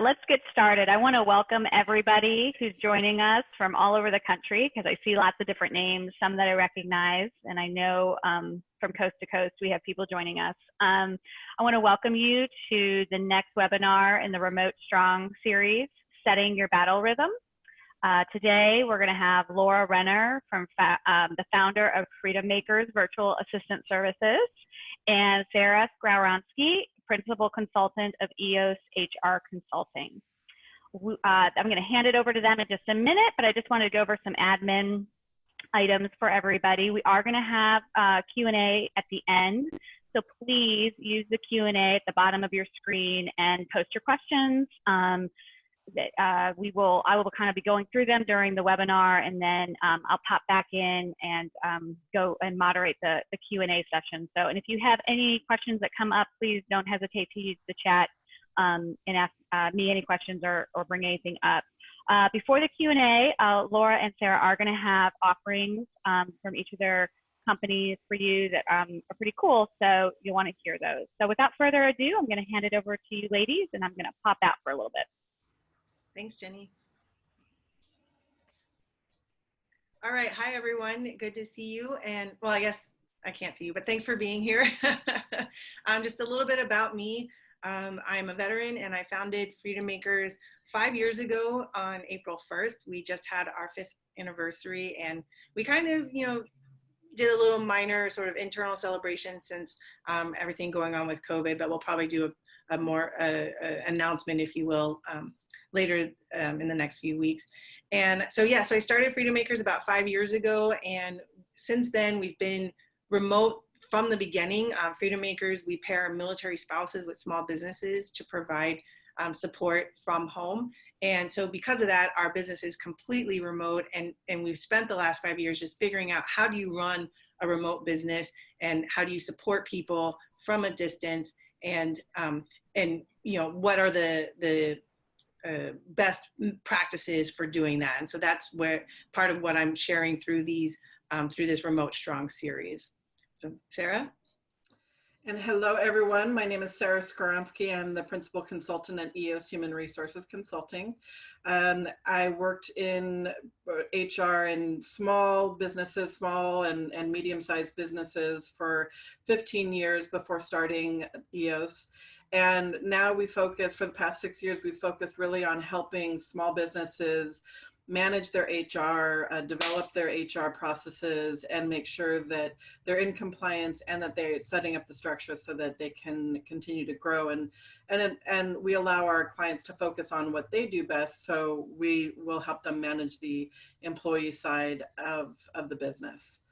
Let's get started. I want to welcome everybody who's joining us from all over the country because I see lots of different names, some that I recognize, and I know from coast to coast we have people joining us. I want to welcome you to the next webinar in the Remote Strong series, Setting Your Battle Rhythm. Today we're going to have Laura Renner, the founder of Freedom Makers Virtual Assistant Services, and Sarah Skowronski, Principal Consultant of EOS HR Consulting. I'm going to hand it over to them in just a minute, but I just wanted to go over some admin items for everybody. We are going to have Q&A at the end, so please use the Q&A at the bottom of your screen and post your questions. I will kind of be going through them during the webinar, and then I'll pop back in and go and moderate the Q&A session. So, and if you have any questions that come up, please don't hesitate to use the chat and ask me any questions or bring anything up. Before the Q&A, Laura and Sarah are going to have offerings from each of their companies for you that are pretty cool, so you'll want to hear those. So without further ado, I'm going to hand it over to you ladies, and I'm going to pop out for a little bit. Thanks, Jenny. All right, hi everyone, good to see you. And well, I guess I can't see you, but thanks for being here. Just a little bit about me. I'm a veteran and I founded Freedom Makers 5 years ago on April 1st. We just had our 5th anniversary, and we kind of, did a little minor sort of internal celebration since everything going on with COVID, but we'll probably do a more announcement, if you will, later in the next few weeks. And so, yeah, so I started Freedom Makers about 5 years ago. And since then, we've been remote from the beginning. Freedom Makers, we pair military spouses with small businesses to provide support from home. And so because of that, our business is completely remote. And we've spent the last 5 years just figuring out, how do you run a remote business and how do you support people from a distance, and what are the best practices for doing that. And so that's where part of what I'm sharing through these through this Remote Strong series. So Sarah? And hello everyone, my name is Sarah Skowronski. I'm the Principal Consultant at EOS Human Resources Consulting. I worked in HR in small businesses, small and medium-sized businesses for 15 years before starting EOS. And now we focus, for the past 6 years, we've focused really on helping small businesses manage their HR, develop their HR processes, and make sure that they're in compliance and that they're setting up the structure so that they can continue to grow. And we allow our clients to focus on what they do best, so we will help them manage the employee side of the business.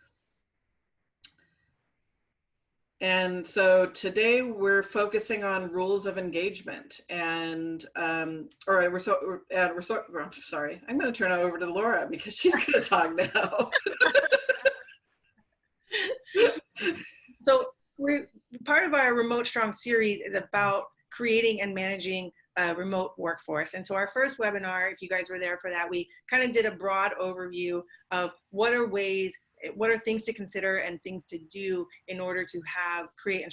And so today we're focusing on rules of engagement, and I'm sorry, I'm going to turn it over to Laura because she's going to talk now. So part of our Remote Strong series is about creating and managing a remote workforce. And so our first webinar, if you guys were there for that, we kind of did a broad overview of what are things to consider and things to do in order to create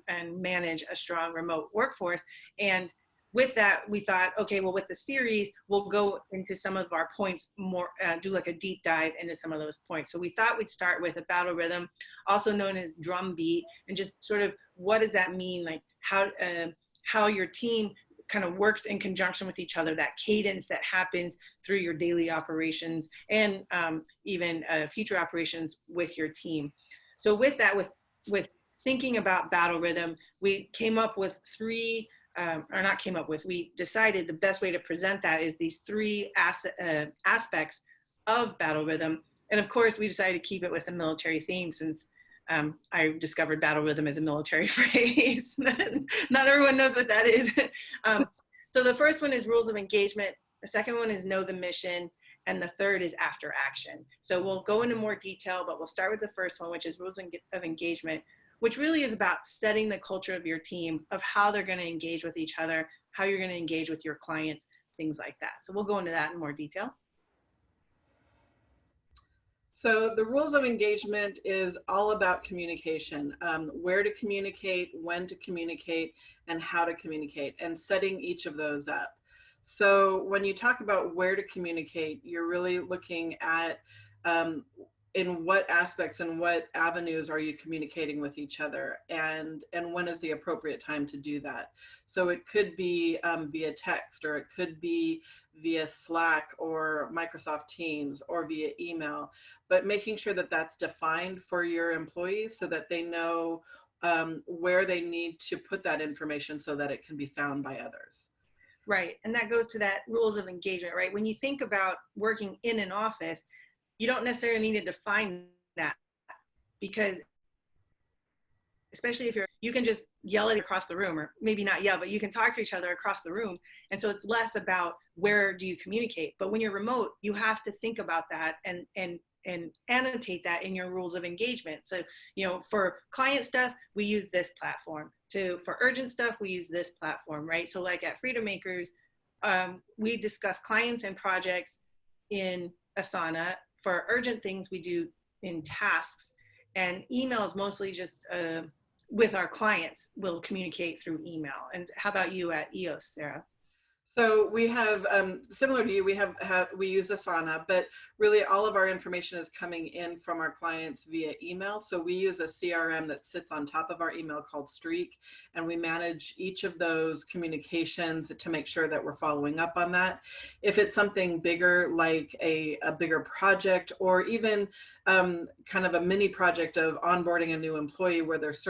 and manage a strong remote workforce. And with that, we thought, okay, well, with the series, we'll go into some of our points more, do like a deep dive into some of those points. So we thought we'd start with a battle rhythm, also known as drum beat, and just sort of what does that mean? Like how your team kind of works in conjunction with each other, that cadence that happens through your daily operations and even future operations with your team. So with that, with thinking about battle rhythm, we came up with we decided the best way to present that is these three aspects of battle rhythm. And of course, we decided to keep it with a military theme, since I discovered battle rhythm as a military phrase. Not everyone knows what that is. So the first one is rules of engagement. The second one is know the mission. And the third is after action. So we'll go into more detail, but we'll start with the first one, which is rules of engagement, which really is about setting the culture of your team, of how they're going to engage with each other, how you're going to engage with your clients, things like that. So we'll go into that in more detail. So the rules of engagement is all about communication, where to communicate, when to communicate, and how to communicate, and setting each of those up. So when you talk about where to communicate, you're really looking at in what aspects and what avenues are you communicating with each other, and when is the appropriate time to do that. So it could be via text, or it could be via Slack or Microsoft Teams, or via email, but making sure that that's defined for your employees so that they know where they need to put that information so that it can be found by others. Right. And that goes to that rules of engagement, right? When you think about working in an office, you don't necessarily need to define that, because especially if you can just yell it across the room, or maybe not yell, but you can talk to each other across the room. And so it's less about where do you communicate. But when you're remote, you have to think about that and annotate that in your rules of engagement. So, you know, for client stuff, we use this platform. For urgent stuff, we use this platform, right? So like at Freedom Makers, we discuss clients and projects in Asana. For urgent things, we do in tasks, and email is mostly just with our clients, we'll communicate through email. And how about you at EOS, Sarah? So we have, similar to you, we use Asana, but really all of our information is coming in from our clients via email. So we use a CRM that sits on top of our email called Streak, and we manage each of those communications to make sure that we're following up on that. If it's something bigger, like a bigger project, or even kind of a mini project of onboarding a new employee where there's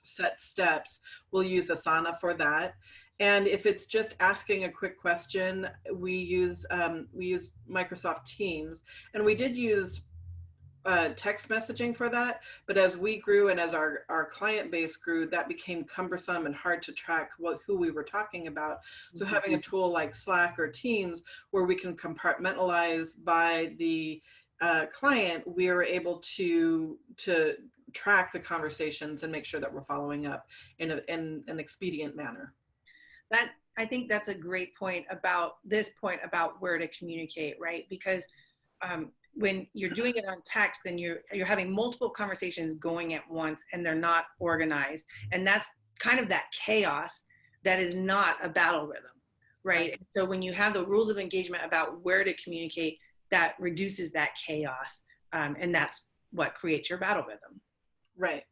set steps, we'll use Asana for that. And if it's just asking a quick question, we use Microsoft Teams, and we did use text messaging for that. But as we grew and as our client base grew, that became cumbersome and hard to track who we were talking about. So having a tool like Slack or Teams, where we can compartmentalize by the client, we are able to track the conversations and make sure that we're following up in an expedient manner. I think that's a great point about where to communicate, right? Because when you're doing it on text, then you're having multiple conversations going at once, and they're not organized. And that's kind of that chaos that is not a battle rhythm, right? And so when you have the rules of engagement about where to communicate, that reduces that chaos. And that's what creates your battle rhythm. Right.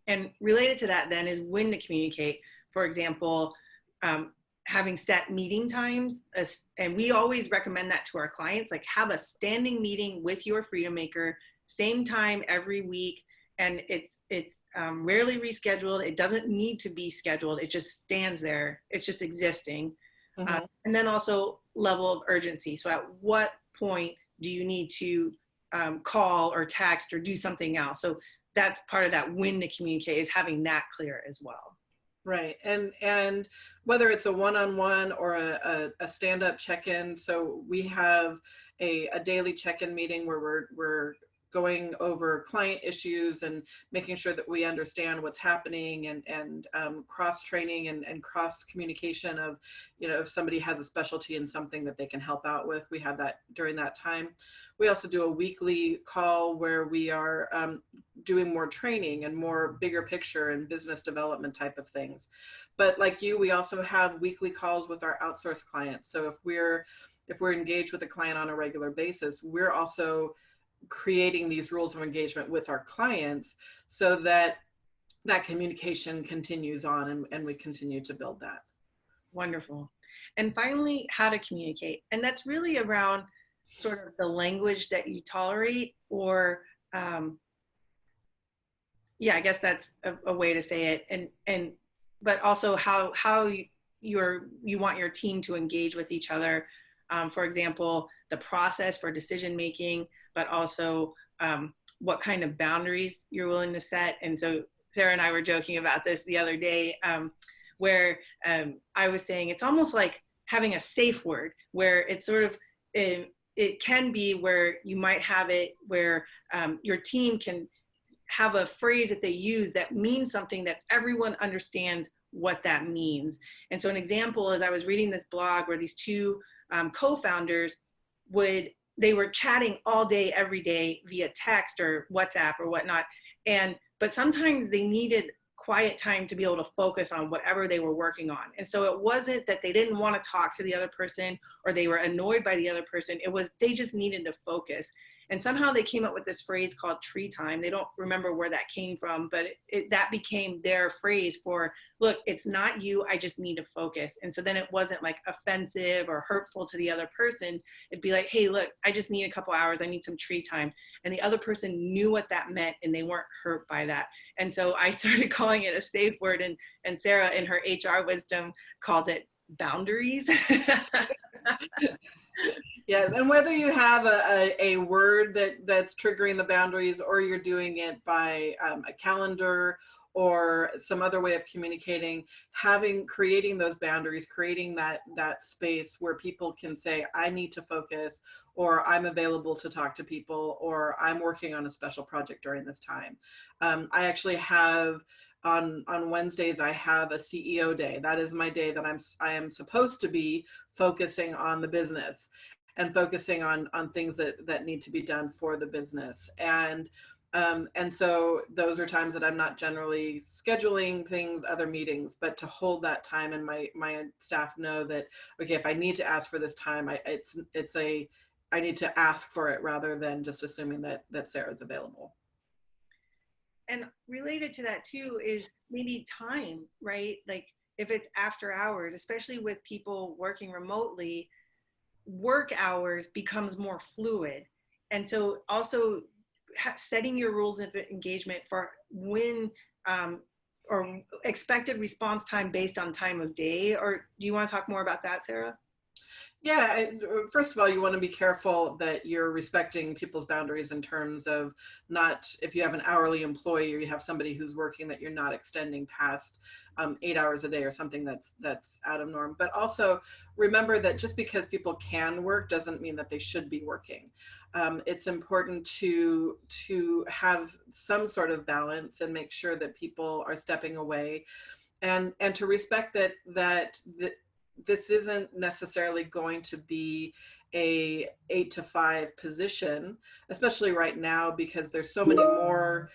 And related to that then is when to communicate. For example, having set meeting times, and we always recommend that to our clients, like have a standing meeting with your Freedom Maker, same time every week, and it's rarely rescheduled. It doesn't need to be scheduled. It just stands there. It's just existing. Mm-hmm. And then also level of urgency. So at what point do you need to call or text or do something else? So that's part of that when to communicate, is having that clear as well. Right. And whether it's a one-on-one or a stand-up check-in, so we have a daily check-in meeting where we're going over client issues and making sure that we understand what's happening, and cross-training and cross-communication of, you know, if somebody has a specialty in something that they can help out with, we have that during that time. We also do a weekly call where we are doing more training and more bigger picture and business development type of things. But like you, we also have weekly calls with our outsourced clients. So if we're engaged with a client on a regular basis, we're also creating these rules of engagement with our clients so that that communication continues on, and we continue to build that. Wonderful. And finally, how to communicate. And that's really around sort of the language that you tolerate, or yeah, I guess that's a way to say it. But also how you want your team to engage with each other. For example, the process for decision making, but also what kind of boundaries you're willing to set. And so Sarah and I were joking about this the other day, where I was saying it's almost like having a safe word, where it's sort of, it can be where you might have it where your team can have a phrase that they use that means something that everyone understands what that means. And so an example is, I was reading this blog where these two co-founders they were chatting all day, every day via text or WhatsApp or whatnot. But sometimes they needed quiet time to be able to focus on whatever they were working on. And so it wasn't that they didn't want to talk to the other person or they were annoyed by the other person. It was they just needed to focus. And somehow they came up with this phrase called tree time. They don't remember where that came from, but that became their phrase for, look, it's not you, I just need to focus. And so then it wasn't like offensive or hurtful to the other person. It'd be like, hey, look, I just need a couple hours, I need some tree time. And the other person knew what that meant and they weren't hurt by that. And so I started calling it a safe word, and Sarah in her HR wisdom called it boundaries. Yes, and whether you have a word that's triggering the boundaries, or you're doing it by a calendar or some other way of communicating, creating those boundaries, creating that space where people can say, I need to focus, or I'm available to talk to people, or I'm working on a special project during this time. I actually have on Wednesdays, I have a CEO day. That is my day that I am supposed to be focusing on the business and focusing on things that need to be done for the business. And so those are times that I'm not generally scheduling things, other meetings, but to hold that time, and my staff know that, okay, if I need to ask for this time, I need to ask for it rather than just assuming that Sarah's available. And related to that too is maybe time, right? Like if it's after hours, especially with people working remotely, work hours becomes more fluid. And so also setting your rules of engagement for when or expected response time based on time of day. Or do you want to talk more about that, Sarah? Yeah, first of all, you want to be careful that you're respecting people's boundaries in terms of not, if you have an hourly employee or you have somebody who's working, that you're not extending past 8 hours a day or something that's out of norm. But also remember that just because people can work doesn't mean that they should be working. It's important to have some sort of balance and make sure that people are stepping away, and to respect that this isn't necessarily going to be a 8 to 5 position, especially right now, because there's so many more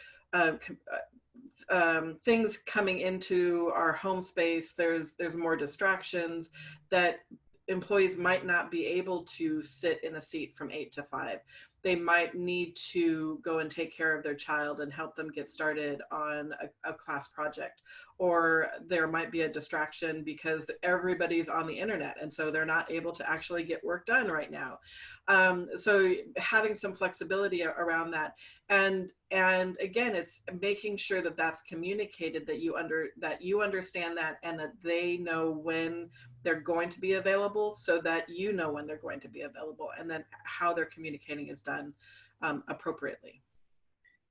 things coming into our home space. There's more distractions that employees might not be able to sit in a seat from 8 to 5. They might need to go and take care of their child and help them get started on a class project. Or there might be a distraction because everybody's on the internet, and so they're not able to actually get work done right now. So having some flexibility around that. And again, it's making sure that that's communicated, that you understand that, and that they know when they're going to be available, so that you know when they're going to be available, and then how they're communicating is done appropriately.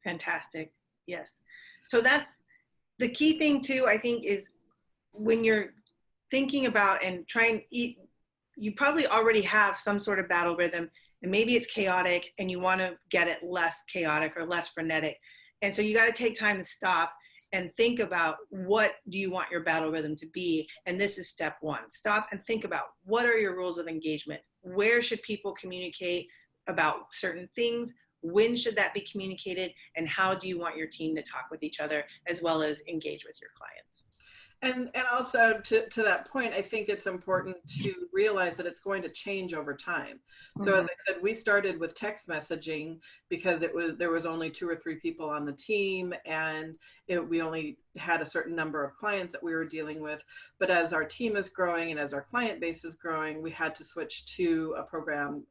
Fantastic. Yes. So that's the key thing too, I think, is when you're thinking about and trying, you probably already have some sort of battle rhythm, and maybe it's chaotic and you want to get it less chaotic or less frenetic. And so you got to take time to stop and think about, what do you want your battle rhythm to be? And this is step one. Stop and think about, what are your rules of engagement? Where should people communicate about certain things? When should that be communicated? And how do you want your team to talk with each other, as well as engage with your clients? And also to that point, I think it's important to realize that it's going to change over time. So as I said, we started with text messaging because there was only 2 or 3 people on the team, and we only had a certain number of clients that we were dealing with. But as our team is growing and as our client base is growing, we had to switch to a program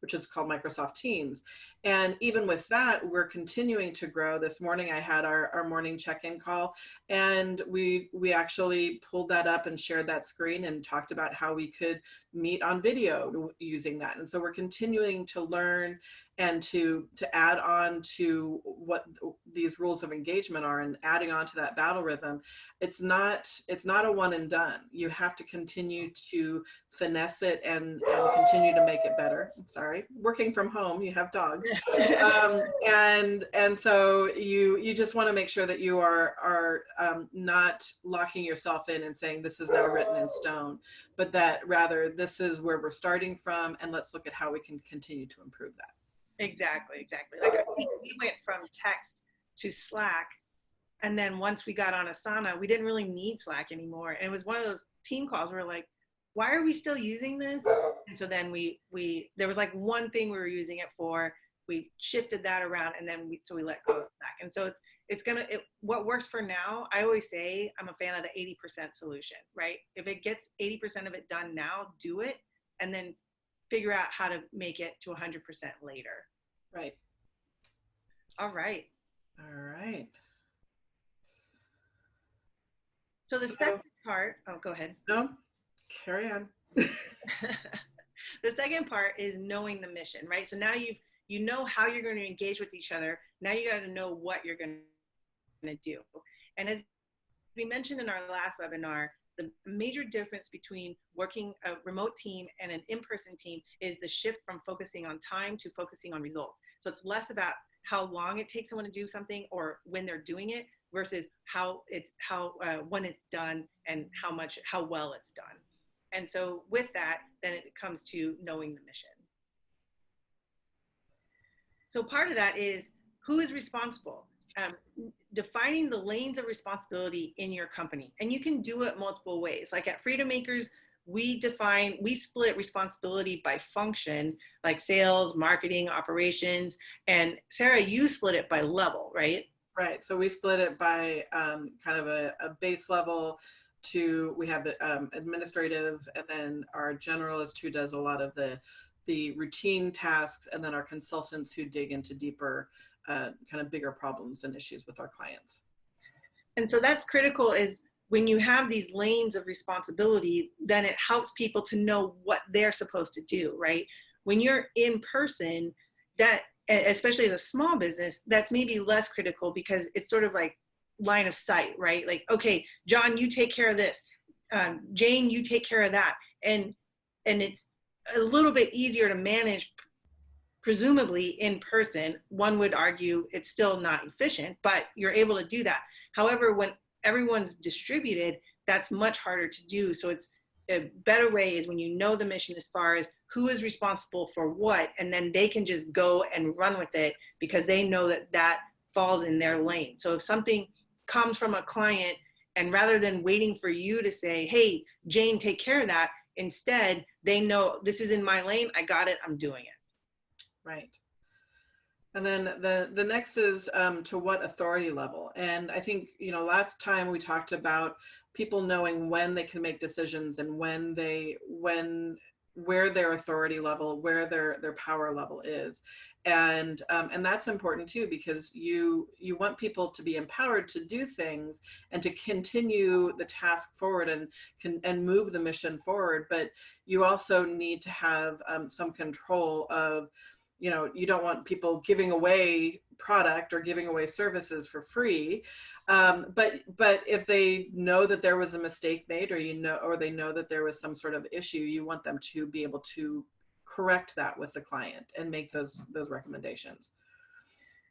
which is called Microsoft Teams. And even with that, we're continuing to grow. This morning I had our morning check-in call, and we actually pulled that up and shared that screen and talked about how we could meet on video using that. And so we're continuing to learn and to add on to what these rules of engagement are, and adding on to that battle rhythm. It's not a one and done. You have to continue to finesse it and continue to make it better. Sorry, working from home, you have dogs. And so you just want to make sure that you are not locking yourself in and saying this is now written in stone, but that rather this is where we're starting from, and let's look at how we can continue to improve that. Exactly. Like I think we went from text to Slack And then once we got on Asana, we didn't really need Slack anymore. And it was one of those team calls where we're like, why are we still using this? And so then there was like one thing we were using it for. We shifted that around, and then we let go of Slack. And so what works for now, I always say I'm a fan of the 80% solution, right? If it gets 80% of it done now, do it, and then figure out how to make it to 100% later. Right. All right. All right. So the second part, oh, go ahead. No, carry on. The second part is knowing the mission, right? So now you know how you're going to engage with each other. Now you got to know what you're going to do. And as we mentioned in our last webinar, the major difference between working a remote team and an in-person team is the shift from focusing on time to focusing on results. So it's less about how long it takes someone to do something or when they're doing it versus when it's done and how well it's done. And so with that, then it comes to knowing the mission. So part of that is who is responsible. Defining the lanes of responsibility in your company. And you can do it multiple ways. Like at Freedom Makers, we split responsibility by function, like sales, marketing, operations. And Sarah, you split it by level, right? Right. So we split it by kind of a base level we have administrative, and then our generalist who does a lot of the routine tasks, and then our consultants who dig into deeper kind of bigger problems and issues with our clients. And so that's critical, is when you have these lanes of responsibility, then it helps people to know what they're supposed to do, right? When you're in person, that, especially as a small business, that's maybe less critical because it's sort of like line of sight, right? Like, okay, John, you take care of this. Jane, you take care of that. And it's a little bit easier to manage, presumably in person. One would argue it's still not efficient, but you're able to do that. However, when everyone's distributed, that's much harder to do. So it's a better way is when you know the mission as far as who is responsible for what, and then they can just go and run with it because they know that falls in their lane. So if something comes from a client, and rather than waiting for you to say, hey, Jane, take care of that, instead, they know this is in my lane, I got it, I'm doing it. Right. And then the next is to what authority level. And I think, last time we talked about people knowing when they can make decisions and where their authority level, where their power level is. And that's important too, because you want people to be empowered to do things and to continue the task forward and move the mission forward. But you also need to have some control of, you don't want people giving away product or giving away services for free. But if they know that there was a mistake made, or they know that there was some sort of issue, you want them to be able to correct that with the client and make those recommendations.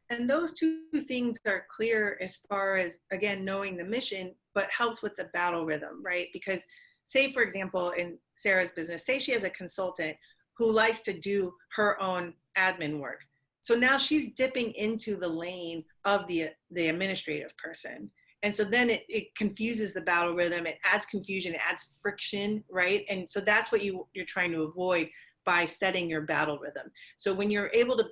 And those two things are clear as far as, again, knowing the mission, but helps with the battle rhythm, right? Because say, for example, in Sarah's business, say she has a consultant who likes to do her own admin work. So now she's dipping into the lane of the administrative person. And so then it confuses the battle rhythm, it adds confusion, it adds friction, right? And so that's what you're trying to avoid by setting your battle rhythm. So when you're able to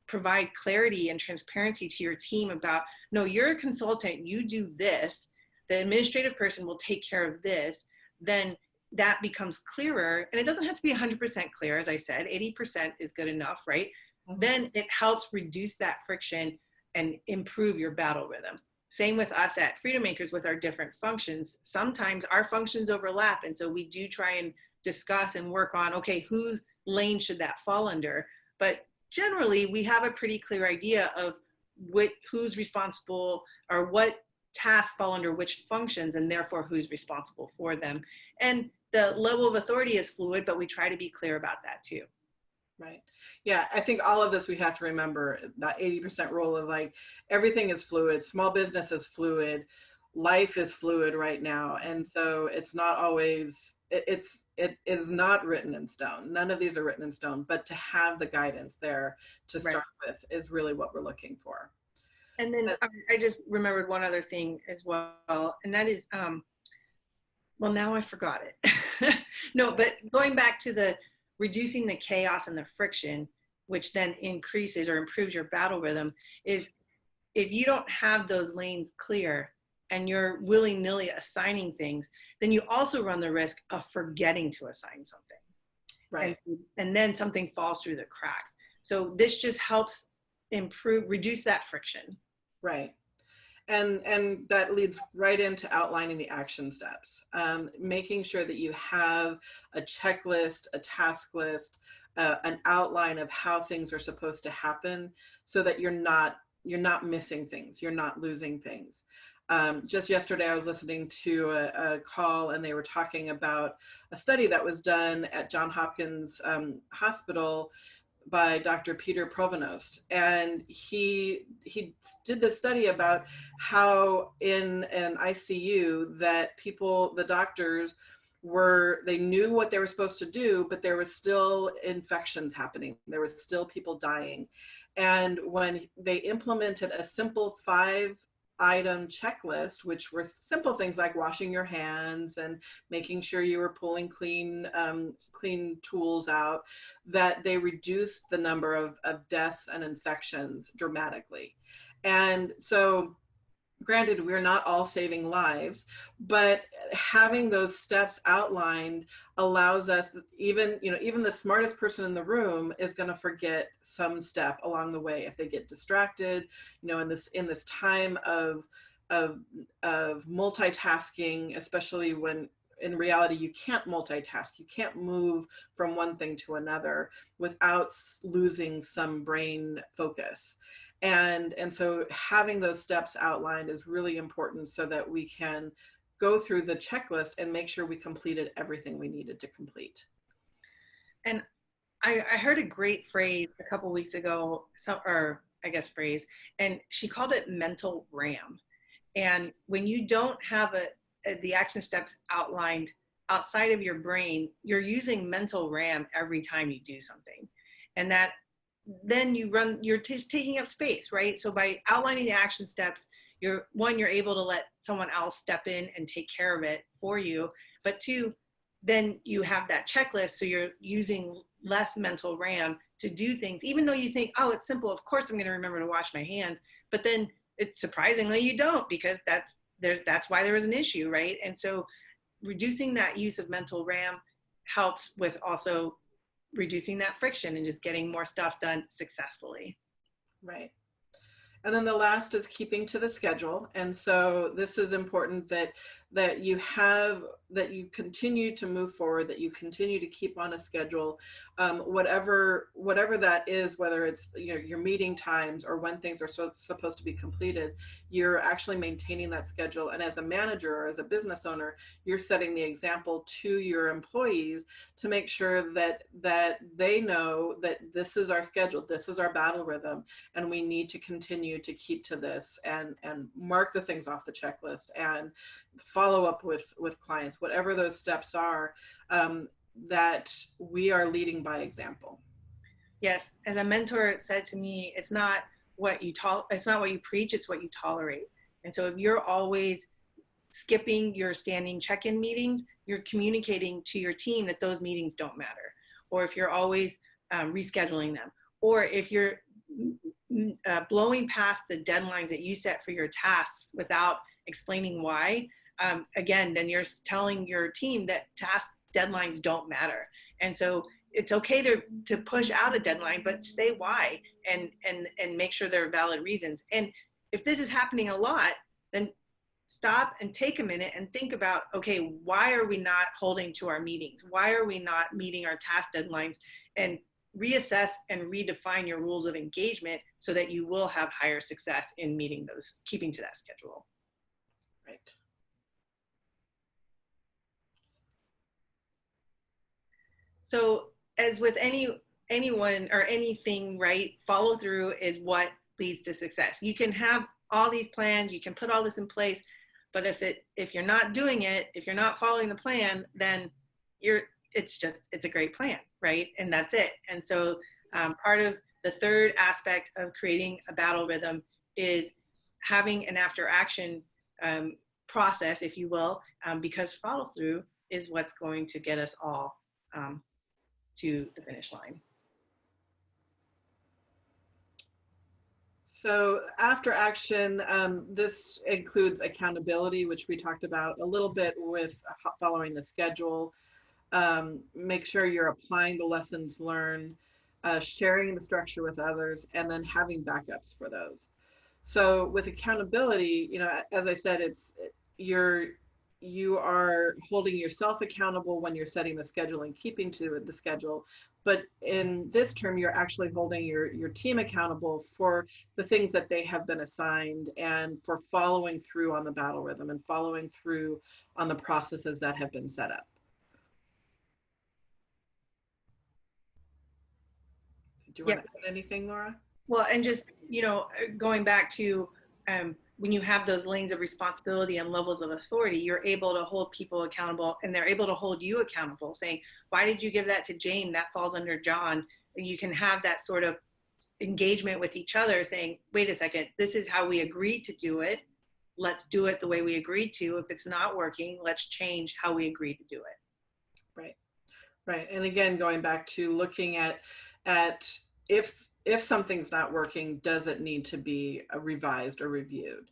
provide clarity and transparency to your team about, no, you're a consultant, you do this, the administrative person will take care of this, then that becomes clearer. And it doesn't have to be 100% clear, as I said, 80% is good enough, right? Mm-hmm. Then it helps reduce that friction and improve your battle rhythm. Same with us at Freedom Makers with our different functions. Sometimes our functions overlap. And so we do try and discuss and work on, okay, whose lane should that fall under? But generally, we have a pretty clear idea of who's responsible or what tasks fall under which functions, and therefore who's responsible for them. And the level of authority is fluid, but we try to be clear about that too. Right. Yeah, I think all of this, we have to remember that 80% rule of like, everything is fluid, small business is fluid, life is fluid right now. And so it's not always, it is not written in stone. None of these are written in stone, but to have the guidance there to start with is really what we're looking for. And then I just remembered one other thing as well, and that is, well, now I forgot it. No, but going back to the reducing the chaos and the friction, which then increases or improves your battle rhythm, is if you don't have those lanes clear and you're willy-nilly assigning things, then you also run the risk of forgetting to assign something. Right. And then something falls through the cracks. So this just helps reduce that friction. Right. And that leads right into outlining the action steps, making sure that you have a checklist, a task list, an outline of how things are supposed to happen, so that you're not missing things, you're not losing things. Just yesterday, I was listening to a call, and they were talking about a study that was done at Johns Hopkins Hospital by Dr. Peter Provost, and he did this study about how in an ICU that the doctors they knew what they were supposed to do, but there was still infections happening. There was still people dying. And when they implemented a simple 5-item checklist, which were simple things like washing your hands and making sure you were pulling clean tools out, that they reduced the number of deaths and infections dramatically. And so, granted, we're not all saving lives, but having those steps outlined allows us, even the smartest person in the room is going to forget some step along the way if they get distracted. In this time of multitasking, especially when in reality you can't multitask, you can't move from one thing to another without losing some brain focus. And so having those steps outlined is really important, so that we can go through the checklist and make sure we completed everything we needed to complete. And I heard a great phrase a couple weeks ago, and she called it mental RAM. And when you don't have the action steps outlined outside of your brain, you're using mental RAM every time you do something. And that then you're just taking up space, right? So by outlining the action steps, you're able to let someone else step in and take care of it for you. But 2, then you have that checklist, so you're using less mental RAM to do things, even though you think, oh, it's simple, of course I'm going to remember to wash my hands. But then it's surprisingly you don't, because that's why there was an issue, right? And so reducing that use of mental RAM helps with also reducing that friction and just getting more stuff done successfully. Right. And then the last is keeping to the schedule. And so this is important that you continue to move forward, that you continue to keep on a schedule, whatever that is, whether it's your meeting times or when things are supposed to be completed, you're actually maintaining that schedule. And as a manager or as a business owner, you're setting the example to your employees to make sure that they know that this is our schedule, this is our battle rhythm, and we need to continue to keep to this and mark the things off the checklist and follow up with clients, whatever those steps are, that we are leading by example. Yes, as a mentor said to me, it's not what you preach, it's what you tolerate. And so if you're always skipping your standing check-in meetings, you're communicating to your team that those meetings don't matter. Or if you're always rescheduling them, or if you're blowing past the deadlines that you set for your tasks without explaining why, again, then you're telling your team that task deadlines don't matter. And so it's okay to push out a deadline, but say why and make sure there are valid reasons. And if this is happening a lot, then stop and take a minute and think about, okay, why are we not holding to our meetings? Why are we not meeting our task deadlines? And reassess and redefine your rules of engagement so that you will have higher success in meeting those, keeping to that schedule. Right. So as with anyone or anything, right, follow through is what leads to success. You can have all these plans, you can put all this in place, but if you're not doing it, if you're not following the plan, then it's a great plan, right? And that's it. And so part of the third aspect of creating a battle rhythm is having an after action process, if you will, because follow through is what's going to get us all to the finish line. So after action, this includes accountability, which we talked about a little bit with following the schedule. Make sure you're applying the lessons learned, sharing the structure with others, and then having backups for those. So with accountability, you know, as I said, you are holding yourself accountable when you're setting the schedule and keeping to the schedule. But in this term, you're actually holding your team accountable for the things that they have been assigned and for following through on the battle rhythm and following through on the processes that have been set up. Do you want to add anything, Laura? Well, and just, you know, going back to when you have those lanes of responsibility and levels of authority, you're able to hold people accountable, and they're able to hold you accountable, saying, why did you give that to Jane? That falls under John. And you can have that sort of engagement with each other, saying, wait a second, this is how we agreed to do it. Let's do it the way we agreed to. If it's not working, let's change how we agreed to do it. Right, right. And again, going back to looking at if something's not working, does it need to be revised or reviewed?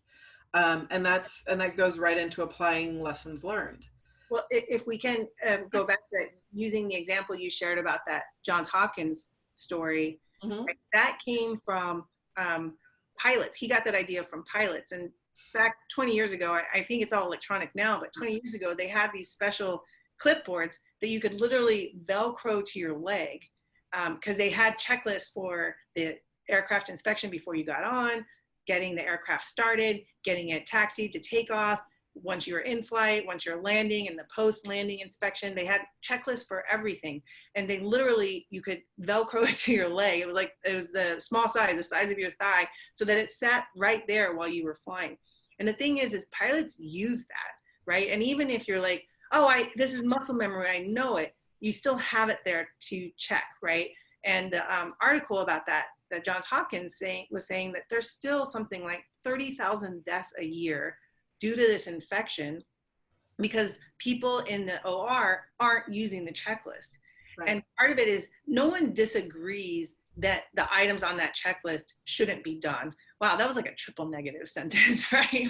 And that goes right into applying lessons learned. Well, if we can go back to using the example you shared about that Johns Hopkins story, right, that came from pilots. He got that idea from pilots. And back 20 years ago, I think it's all electronic now, but 20 years ago, they had these special clipboards that you could literally Velcro to your leg, because they had checklists for the aircraft inspection before you got on, getting the aircraft started, getting it taxied to take off, once you're in flight, once you're landing, and the post-landing inspection. They had checklists for everything. And they literally, you could Velcro it to your leg. It was the small size, the size of your thigh, so that it sat right there while you were flying. And the thing is pilots use that, right? And even if you're like, oh, this is muscle memory, I know it, you still have it there to check, right? And the article about that Johns Hopkins was saying that there's still something like 30,000 deaths a year due to this infection because people in the OR aren't using the checklist. Right. And part of it is no one disagrees that the items on that checklist shouldn't be done. Wow, that was like a triple negative sentence, right?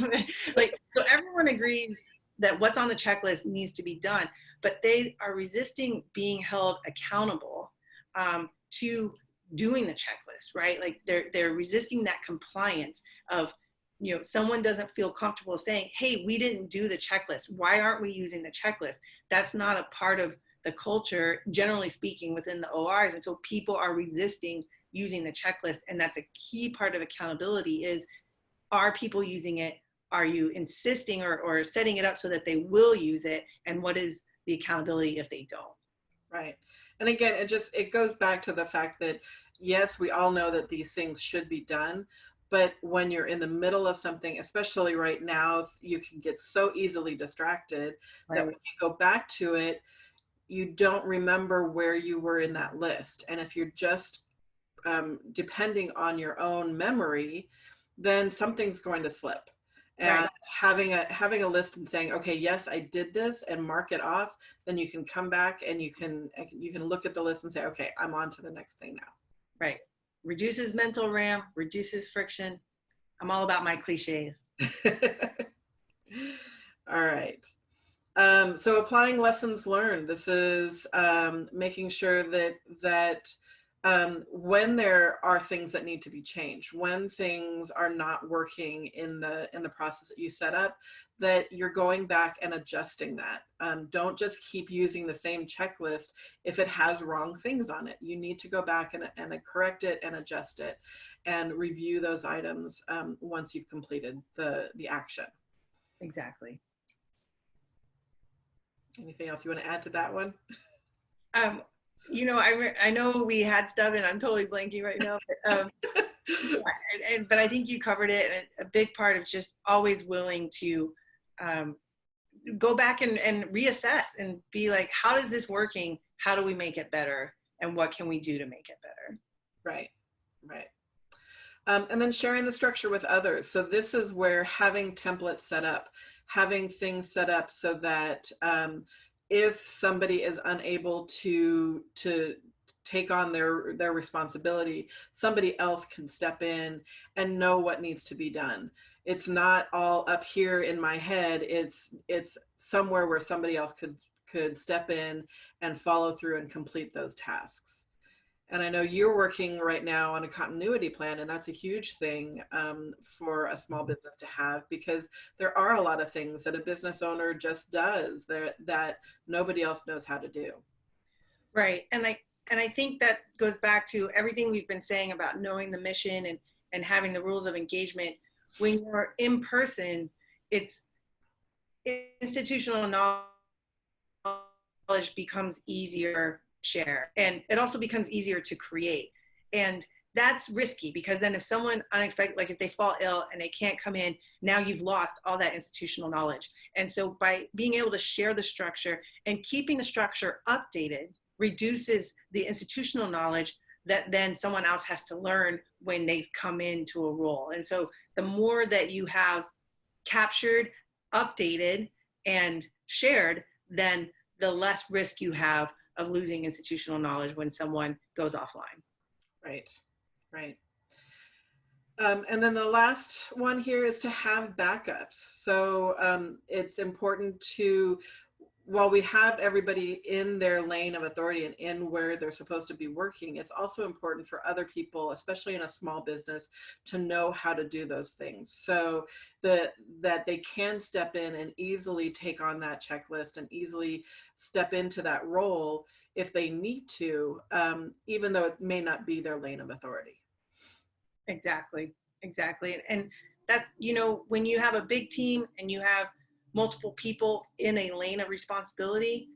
Like, so everyone agrees that what's on the checklist needs to be done, but they are resisting being held accountable to doing the checklist, right? Like they're resisting that compliance of, you know, someone doesn't feel comfortable saying, hey, we didn't do the checklist. Why aren't we using the checklist? That's not a part of the culture, generally speaking, within the ORs. And so people are resisting using the checklist. And that's a key part of accountability is, are people using it? Are you insisting or setting it up so that they will use it? And what is the accountability if they don't? Right. And again, it goes back to the fact that, yes, we all know that these things should be done, but when you're in the middle of something, especially right now, you can get so easily distracted that when you go back to it, you don't remember where you were in that list. And if you're just depending on your own memory, then something's going to slip. And having a list and saying, okay, yes, I did this, and mark it off, then you can come back and you can look at the list and say, okay, I'm on to the next thing now. Right. Reduces mental RAM, reduces friction. I'm all about my cliches. All right. So applying lessons learned. This is making sure that when there are things that need to be changed, when things are not working in the process that you set up, that you're going back and adjusting that. Don't just keep using the same checklist if it has wrong things on it. You need to go back and correct it and adjust it and review those items once you've completed the action. Exactly. Anything else you want to add to that one? You know, I know we had stuff, and I'm totally blanking right now. But I think you covered it. And a big part of just always willing to go back and reassess and be like, how is this working? How do we make it better? And what can we do to make it better? Right, right. And then sharing the structure with others. So this is where having templates set up, having things set up so that if somebody is unable to take on their responsibility, somebody else can step in and know what needs to be done. It's not all up here in my head. It's somewhere where somebody else could step in and follow through and complete those tasks. And I know you're working right now on a continuity plan, and that's a huge thing for a small business to have, because there are a lot of things that a business owner just does that nobody else knows how to do. Right. And I think that goes back to everything we've been saying about knowing the mission and having the rules of engagement. When you're in person, it's institutional knowledge becomes easier to share, and it also becomes easier to create. And that's risky, because then if someone unexpected, like if they fall ill and they can't come in, now you've lost all that institutional knowledge. And so by being able to share the structure and keeping the structure updated reduces the institutional knowledge that then someone else has to learn when they come into a role. And so the more that you have captured, updated, and shared, then the less risk you have of losing institutional knowledge when someone goes offline. Right, right. And then the last one here is to have backups. So it's important to, while we have everybody in their lane of authority and in where they're supposed to be working, it's also important for other people, especially in a small business, to know how to do those things, so that they can step in and easily take on that checklist and easily step into that role if they need to, even though it may not be their lane of authority. Exactly. And that's, when you have a big team and you have multiple people in a lane of responsibility,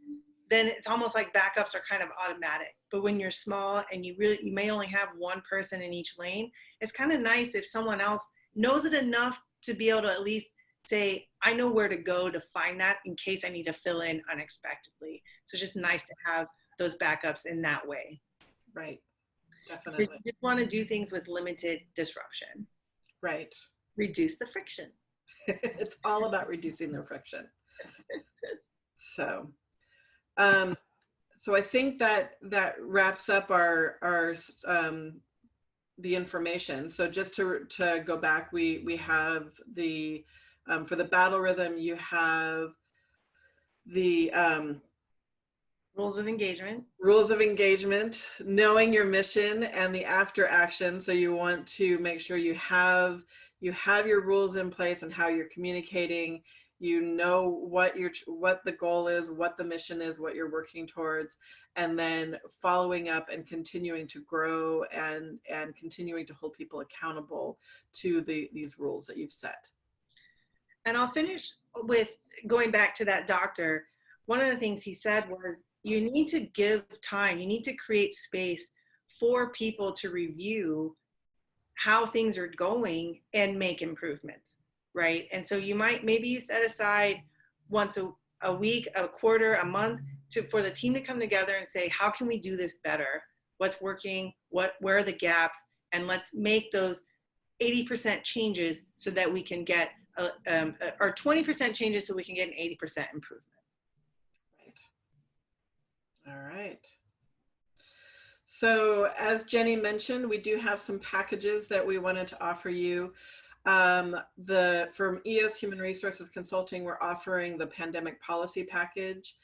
then it's almost like backups are kind of automatic. But when you're small and you may only have one person in each lane, it's kind of nice if someone else knows it enough to be able to at least say, I know where to go to find that in case I need to fill in unexpectedly. So it's just nice to have those backups in that way. Right, definitely. You just want to do things with limited disruption. Right. Reduce the friction. It's all about reducing the friction. So I think that wraps up our the information. So just to go back, we have the for the battle rhythm, you have the rules of engagement, knowing your mission, and the after action. So you want to make sure you have your rules in place and how you're communicating. You know what the goal is, what the mission is, what you're working towards, and then following up and continuing to grow and continuing to hold people accountable to these rules that you've set. And I'll finish with going back to that doctor. One of the things he said was, you need to give time, you need to create space for people to review how things are going and make improvements, right? And so maybe you set aside once a week, a quarter, a month for the team to come together and say, how can we do this better? What's working? Where are the gaps? And let's make those 80% changes so that we can get, or 20% changes so we can get an 80% improvement. All right. So as Jenny mentioned, we do have some packages that we wanted to offer you. From EOS Human Resources Consulting, we're offering the pandemic policy package.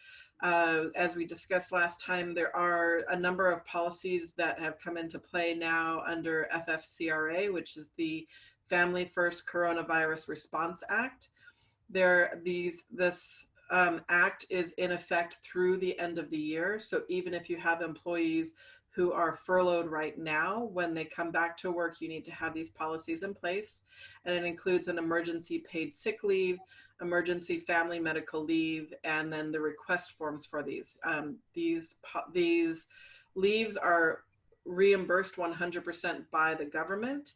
As we discussed last time, there are a number of policies that have come into play now under FFCRA, which is the Family First Coronavirus Response Act. This act is in effect through the end of the year. So even if you have employees who are furloughed right now, when they come back to work, you need to have these policies in place. And it includes an emergency paid sick leave, emergency family medical leave, and then the request forms for these. These leaves are reimbursed 100% by the government.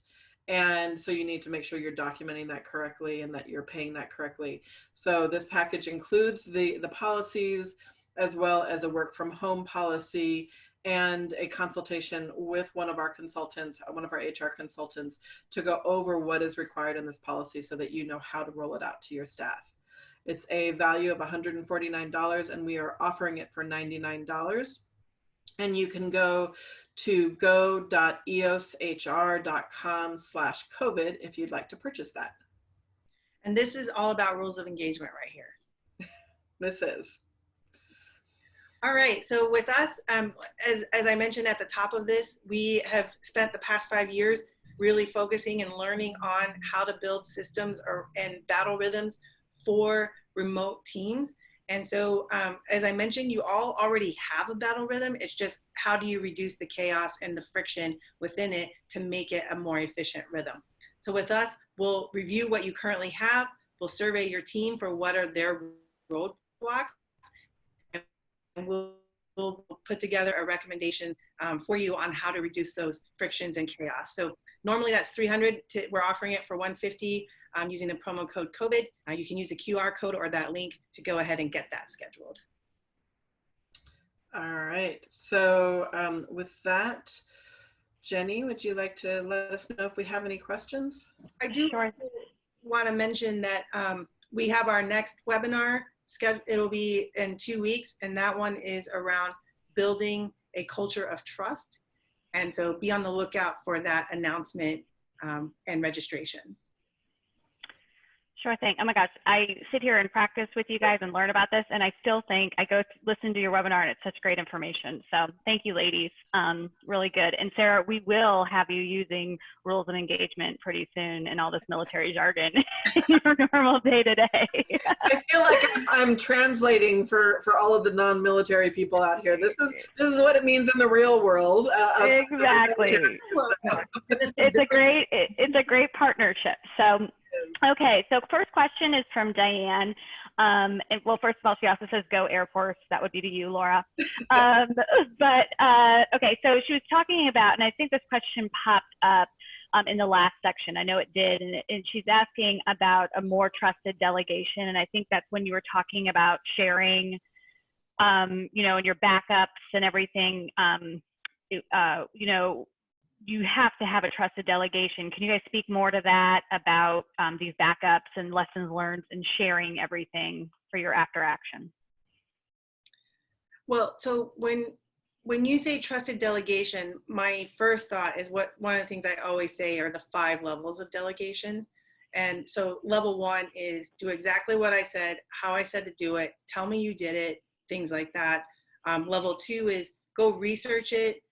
And so you need to make sure you're documenting that correctly and that you're paying that correctly. So this package includes the policies, as well as a work from home policy and a consultation with one of our consultants, one of our HR consultants, to go over what is required in this policy so that you know how to roll it out to your staff. It's a value of $149, and we are offering it for $99. And you can go to go.eoshr.com/COVID if you'd like to purchase that. And this is all about rules of engagement right here. This is. All right, so with us, as I mentioned at the top of this, we have spent the past 5 years really focusing and learning on how to build systems and battle rhythms for remote teams. And so, as I mentioned, you all already have a battle rhythm. It's just how do you reduce the chaos and the friction within it to make it a more efficient rhythm. So with us, we'll review what you currently have. We'll survey your team for what are their roadblocks. And we'll put together a recommendation for you on how to reduce those frictions and chaos. So normally that's $300. We're offering it for $150 using the promo code COVID. You can use the QR code or that link to go ahead and get that scheduled. All right. So with that, Jenny, would you like to let us know if we have any questions? I do want to mention that we have our next webinar. It'll be in 2 weeks, and that one is around building a culture of trust. And so be on the lookout for that announcement and registration. Sure thing. Oh my gosh, I sit here and practice with you guys and learn about this, and I still think I go listen to your webinar, and it's such great information. So thank you, ladies. Really good. And Sarah, we will have you using rules of engagement pretty soon and all this military jargon in your normal day-to-day. I feel like I'm translating for all of the non-military people out here. This is what it means in the real world. Exactly. It's a great partnership. So. Okay, so first question is from Diane. And well, first of all, she also says go Air Force. That would be to you, Laura. Okay, so she was talking about, and I think this question popped up in the last section. I know it did, and she's asking about a more trusted delegation. And I think that's when you were talking about sharing, you know, and your backups and everything, you know, you have to have a trusted delegation. Can you guys speak more to that about these backups and lessons learned and sharing everything for your after action? Well, so when you say trusted delegation, my first thought is one of the things I always say are the 5 levels of delegation. And so level 1 is do exactly what I said, how I said to do it, tell me you did it, things like that. Level 2 is go research it.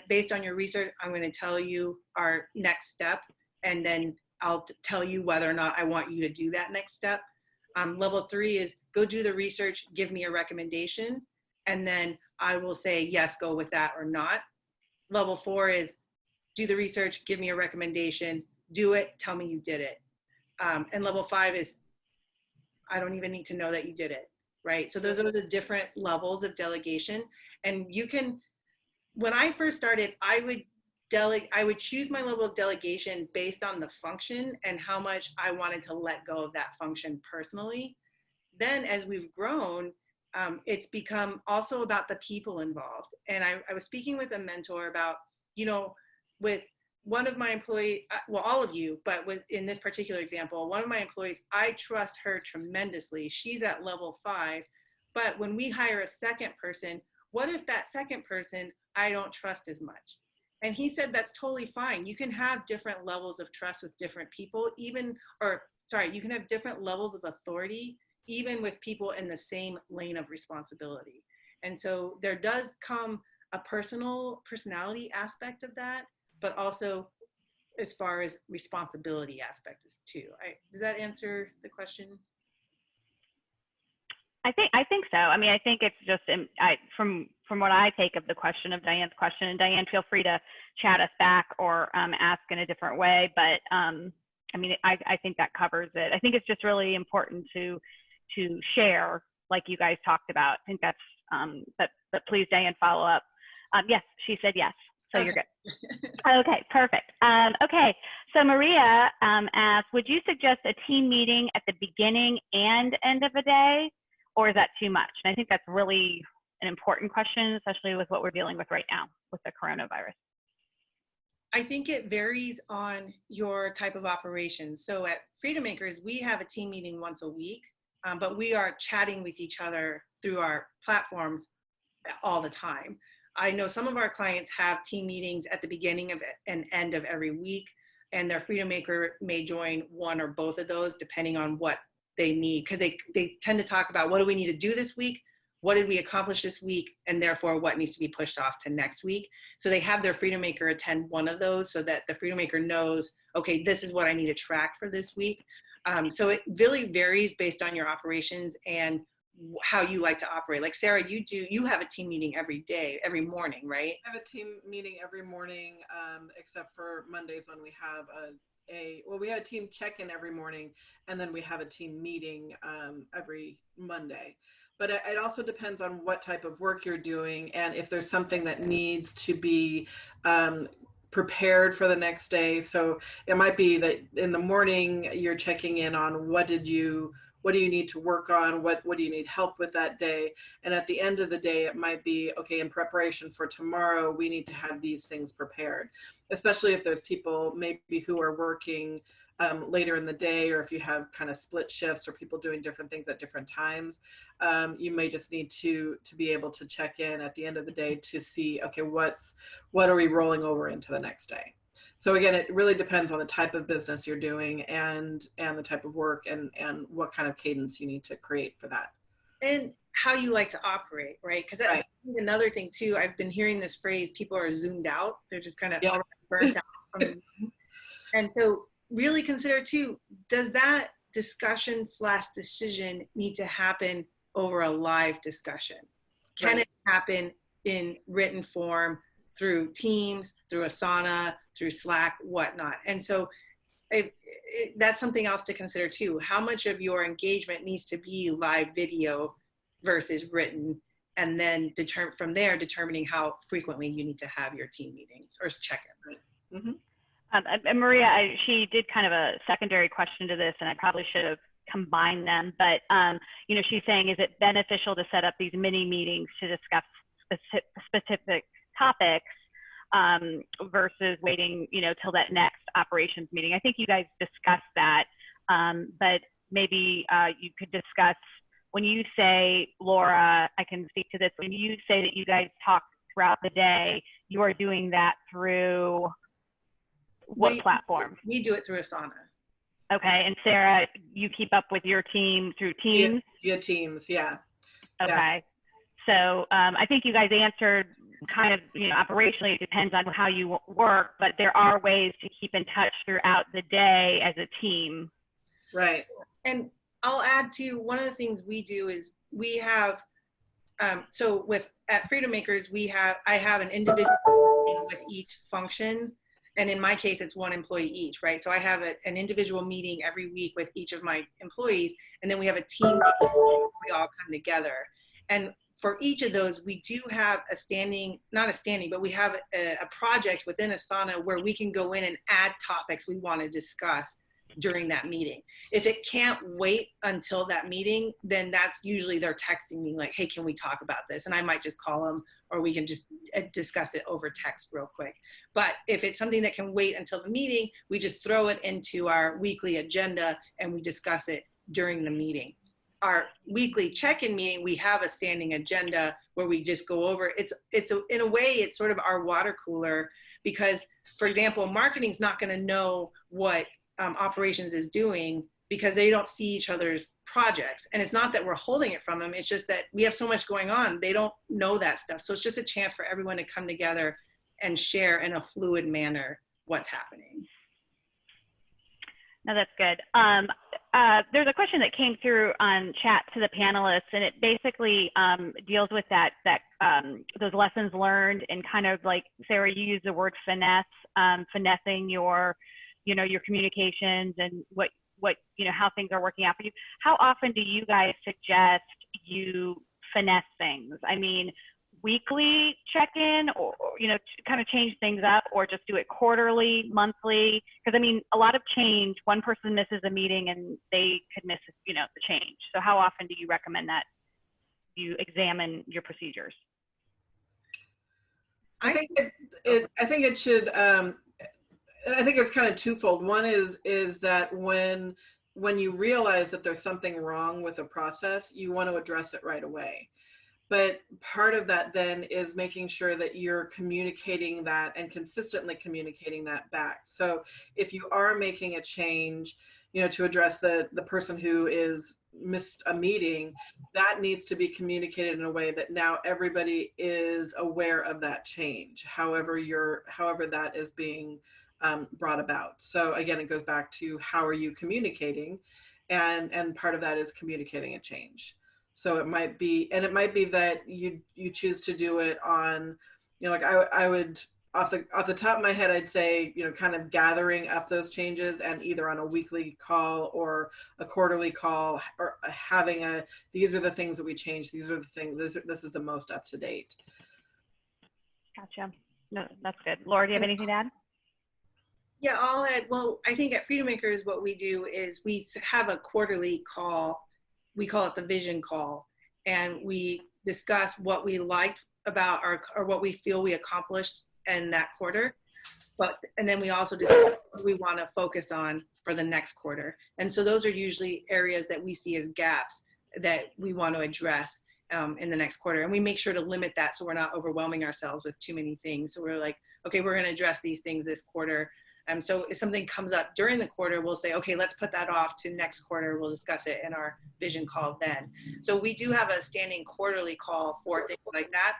Based on your research, I'm gonna tell you our next step, and then I'll tell you whether or not I want you to do that next step. Level 3 is go do the research, give me a recommendation, and then I will say, yes, go with that or not. Level 4 is do the research, give me a recommendation, do it, tell me you did it. And level 5 is I don't even need to know that you did it, right? So those are the different levels of delegation. And you can, when I first started, I would choose my level of delegation based on the function and how much I wanted to let go of that function personally. Then as we've grown, it's become also about the people involved. And I was speaking with a mentor about, you know, with one of my employees, well, all of you, but in this particular example, one of my employees, I trust her tremendously. She's at level 5, but when we hire a second person, what if that second person I don't trust as much? And he said, that's totally fine. You can have different levels of trust with different people, you can have different levels of authority, even with people in the same lane of responsibility. And so there does come a personality aspect of that, but also as far as responsibility aspect is too. Does that answer the question? I think so. I mean, I think it's just from what I take of the question of Diane's question, and Diane, feel free to chat us back or ask in a different way. But I mean, I think that covers it. I think it's just really important to share, like you guys talked about. I think that's but please, Diane, follow up. Yes, she said yes. So you're good. Okay, perfect. Okay, so Maria asked, would you suggest a team meeting at the beginning and end of a day, or is that too much? And I think that's really an important question, especially with what we're dealing with right now with the coronavirus? I think it varies on your type of operation. So at Freedom Makers, we have a team meeting once a week, but we are chatting with each other through our platforms all the time. I know some of our clients have team meetings at the beginning of and end of every week, and their Freedom Maker may join one or both of those depending on what they need, because they tend to talk about what do we need to do this week, what did we accomplish this week, and therefore what needs to be pushed off to next week. So they have their Freedom Maker attend one of those so that the Freedom Maker knows, okay, this is what I need to track for this week. So it really varies based on your operations and how you like to operate. Like Sarah, you have a team meeting every day, every morning, right? I have a team meeting every morning, except for Mondays when we have we have a team check-in every morning, and then we have a team meeting every Monday. But it also depends on what type of work you're doing and if there's something that needs to be prepared for the next day. So it might be that in the morning you're checking in on what do you need to work on, what do you need help with that day, and at the end of the day it might be, okay, in preparation for tomorrow we need to have these things prepared, especially if there's people maybe who are working later in the day, or if you have kind of split shifts or people doing different things at different times. You may just need to be able to check in at the end of the day to see, okay, what are we rolling over into the next day. So again, it really depends on the type of business you're doing and the type of work and what kind of cadence you need to create for that. And how you like to operate, right? Because right. Another thing too, I've been hearing this phrase, people are zoomed out. They're just kind of burnt out from Zoom. And so really consider too, does that discussion/decision need to happen over a live discussion? Can right. it happen in written form through Teams, through Asana, through Slack, whatnot? And so that's something else to consider too. How much of your engagement needs to be live video versus written, and then from there determining how frequently you need to have your team meetings or check-ins. Mm-hmm. And Maria, she did kind of a secondary question to this, and I probably should have combined them, but she's saying, is it beneficial to set up these mini meetings to discuss specific topics versus waiting, till that next operations meeting? I think you guys discussed that, but maybe you could discuss, when you say, Laura, I can speak to this, when you say that you guys talk throughout the day, you are doing that through what platform? We do it through Asana. Okay, and Sarah, you keep up with your team through Teams? Yeah, Teams, yeah. Okay, so I think you guys answered kind of, operationally it depends on how you work, but there are ways to keep in touch throughout the day as a team. Right. And I'll add to, one of the things we do is we have, at Freedom Makers, I have an individual with each function. And in my case, it's one employee each, right? So I have an individual meeting every week with each of my employees, and then we have a team meeting where we all come together. And for each of those, we do have but we have a project within Asana where we can go in and add topics we want to discuss during that meeting. If it can't wait until that meeting, then that's usually they're texting me like, hey, can we talk about this? And I might just call them, or we can just discuss it over text real quick. But if it's something that can wait until the meeting, we just throw it into our weekly agenda and we discuss it during the meeting. Our weekly check-in meeting, we have a standing agenda where we just go over. In a way, it's sort of our water cooler, because, for example, marketing's not going to know what operations is doing because they don't see each other's projects. And it's not that we're holding it from them. It's just that we have so much going on. They don't know that stuff. So it's just a chance for everyone to come together and share in a fluid manner what's happening. No, that's good. There's a question that came through on chat to the panelists, and it basically deals with those lessons learned, and kind of like, Sarah, you used the word finesse, finessing your communications and what how things are working out for you. How often do you guys suggest you finesse things? I mean, weekly check-in, or kind of change things up, or just do it quarterly, monthly? Because I mean, a lot of change, one person misses a meeting and they could miss the change. So how often do you recommend that you examine your procedures? I think it should. I think it's kind of twofold. One is that when you realize that there's something wrong with a process, you want to address it right away. But part of that then is making sure that you're communicating that and consistently communicating that back. So if you are making a change, to address the person who is missed a meeting, that needs to be communicated in a way that now everybody is aware of that change, however that is being brought about. So again, it goes back to how are you communicating, and part of that is communicating a change. So it might be that you choose to do it on, like I would, off the top of my head, I'd say, kind of gathering up those changes and either on a weekly call or a quarterly call, or having these are the things that we changed. These are the things, this is the most up to date. Gotcha. No, that's good. Laura, do you have anything to add? Yeah, I'll add, well, I think at Freedom Makers, what we do is we have a quarterly call. We call it the vision call, and we discuss what we liked about or what we feel we accomplished in that quarter. And then we also discuss what we want to focus on for the next quarter. And so those are usually areas that we see as gaps that we want to address in the next quarter. And we make sure to limit that so we're not overwhelming ourselves with too many things. So we're like, okay, we're going to address these things this quarter. So if something comes up during the quarter, we'll say, okay, let's put that off to next quarter. We'll discuss it in our vision call then. So we do have a standing quarterly call for things like that.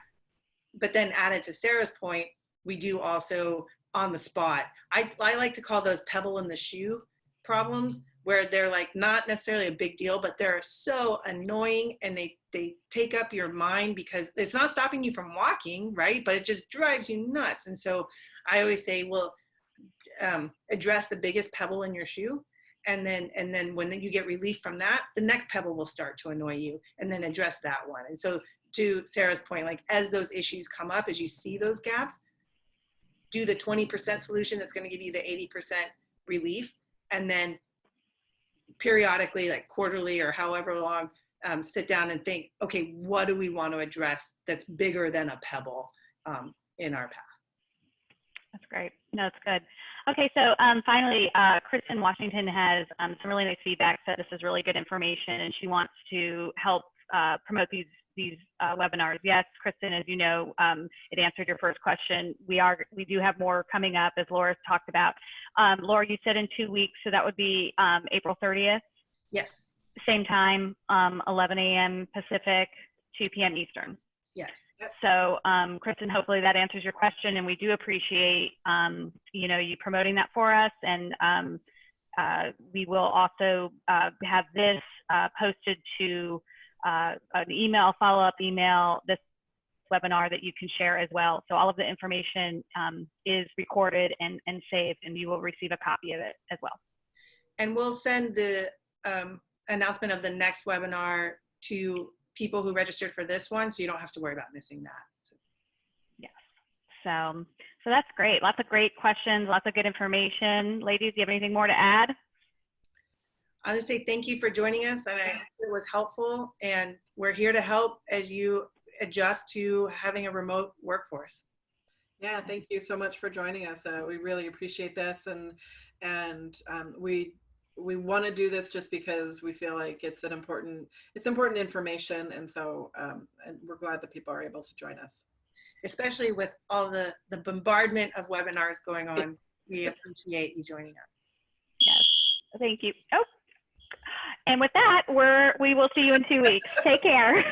But then added to Sarah's point, we do also on the spot. I like to call those pebble in the shoe problems, where they're like not necessarily a big deal, but they're so annoying, and they take up your mind because it's not stopping you from walking, right? But it just drives you nuts. And so I always say, well, address the biggest pebble in your shoe, and then when you get relief from that, the next pebble will start to annoy you, and then address that one. And so to Sarah's point, like as those issues come up, as you see those gaps, do the 20% solution that's going to give you the 80% relief, and then periodically, like quarterly or however long, sit down and think, okay, what do we want to address that's bigger than a pebble in our path? That's great. No, it's good. Okay, so finally, Kristin Washington has some really nice feedback, said this is really good information, and she wants to help promote these webinars. Yes, Kristin, as you know, it answered your first question. We do have more coming up, as Laura's talked about. Laura, you said in 2 weeks, so that would be April 30th? Yes. Same time, 11 a.m. Pacific, 2 p.m. Eastern. Yes. So, Kristin, hopefully that answers your question, and we do appreciate, you promoting that for us. And we will also have this posted to an email, follow-up email, this webinar that you can share as well. So all of the information is recorded and saved, and you will receive a copy of it as well. And we'll send the announcement of the next webinar to people who registered for this one, so you don't have to worry about missing that. So. Yes. So that's great. Lots of great questions, lots of good information. Ladies, do you have anything more to add? I'll just say thank you for joining us, and I hope it was helpful, and we're here to help as you adjust to having a remote workforce. Yeah, thank you so much for joining us. We really appreciate this, and we want to do this just because we feel like it's important information, and so and we're glad that people are able to join us. Especially with all the bombardment of webinars going on, we appreciate you joining us. Yes, thank you. Oh, and with that, we will see you in 2 weeks. Take care.